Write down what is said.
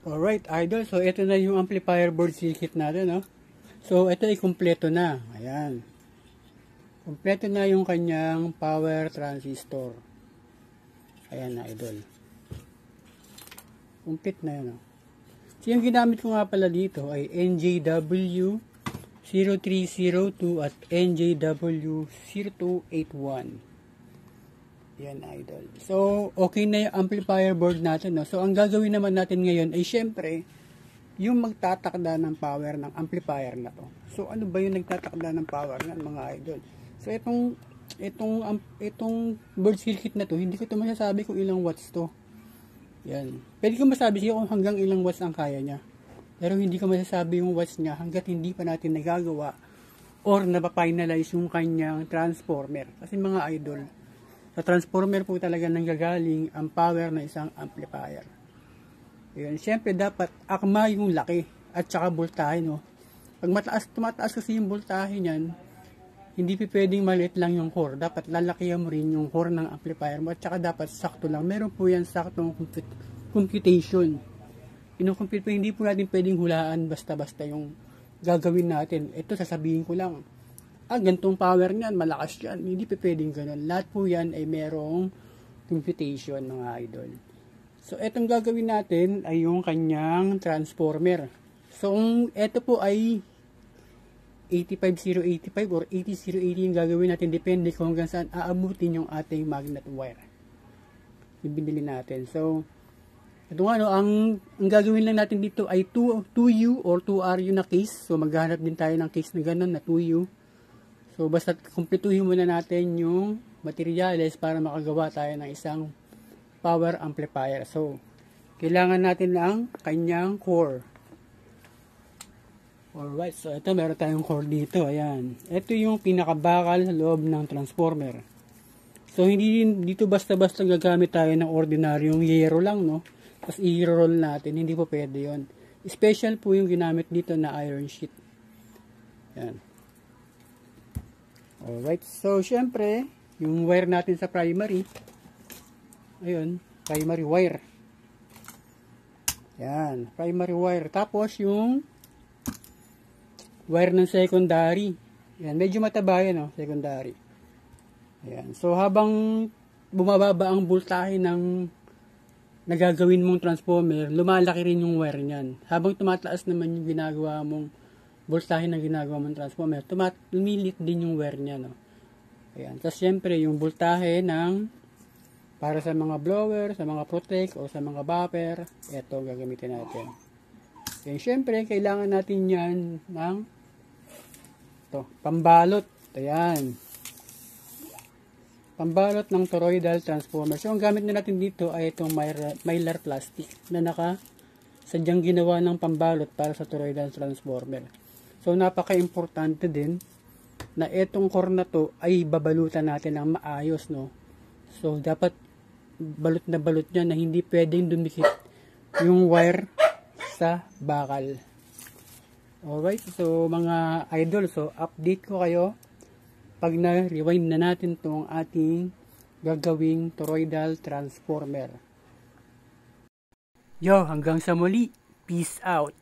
Alright, idol. So, ito na yung amplifier board circuit natin, no? So, ito ay kumpleto na. Ayan. Kumpleto na yung kanyang power transistor. Ayan na, idol. Complete na yun, no? So, yung ginamit ko nga pala dito ay NJW 0302 at NJW 0281. Yan, idol. So, okay na yung amplifier board natin, no? So, ang gagawin naman natin ngayon ay syempre, yung magtatakda ng power ng amplifier na to. So, ano ba yung nagtatakda ng power ng mga idol? So, itong board circuit na to, hindi ko ito masasabi kung ilang watts to. Yan. Pwede ko masabi siya kung hanggang ilang watts ang kaya niya. Pero hindi ko masasabi yung watts niya hanggat hindi pa natin nagagawa or napapinalize yung kanyang transformer. Kasi mga idol, sa transformer po talaga nanggagaling ang power ng isang amplifier. Yun, siyempre dapat akma yung laki at saka voltahe, no? Pag tumataas kasi yung voltahe niyan, hindi pwedeng maliit lang yung core. Dapat lalakihan mo rin yung core ng amplifier mo at saka dapat sakto lang. Meron po yan saktong computation. Ino-compute po, hindi po natin pwedeng hulaan basta-basta yung gagawin natin. Ito sasabihin ko lang. Gantong power niyan, malakas yan. Hindi pa pwedeng ganun. Lahat po yan ay merong computation, mga idol. So, etong gagawin natin ay yung kanyang transformer. So, ito po ay 85085 or 80080 yung gagawin natin. Depende kung hanggang saan aabutin yung ating magnet wire. Ibinili natin. So, ito nga, no, ang gagawin lang natin dito ay 2U or 2RU na case. So, maghahanap din tayo ng case na ganun na 2U. So, basta kumpletuhin muna natin yung materials para makagawa tayo ng isang power amplifier. So, kailangan natin ang kanyang core. Alright, so ito meron tayong core dito. Ayan. Ito yung pinakabakal sa loob ng transformer. So, hindi dito basta-basta gagamit tayo ng ordinaryong yero lang, no? Tapos i-roll natin. Hindi po pwede yun. Special po yung ginamit dito na iron sheet. Ayan. Alright, so syempre, yung wire natin sa primary, ayun, primary wire. Yan, primary wire. Tapos yung wire ng secondary. Yan, medyo mataba yan, oh, secondary. Ayan, so habang bumababa ang voltahe ng nagagawin mong transformer, lumalaki rin yung wire niyan. Habang tumataas naman yung ginagawa mong voltahe na ginagawa mong transformer, lumilit din yung wire niya, no? Ayan. Tapos, syempre, yung voltahe ng para sa mga blower, sa mga protect, o sa mga buffer, ito gagamitin natin. Ayan, syempre, kailangan natin yan ng pambalot. Ayan. Pambalot ng toroidal transformer. So, ang gamit na natin dito ay itong mylar plastic na sadyang ginawa ng pambalot para sa toroidal transformer. So, napaka-importante din na itong core na to ay babalutan natin ng maayos, no? So, dapat balot na balot niya na hindi pwedeng dumikit yung wire sa bakal. Alright, so mga idol, so update ko kayo pag na-rewind na natin itong ating gagawing toroidal transformer. Yo, hanggang sa muli. Peace out.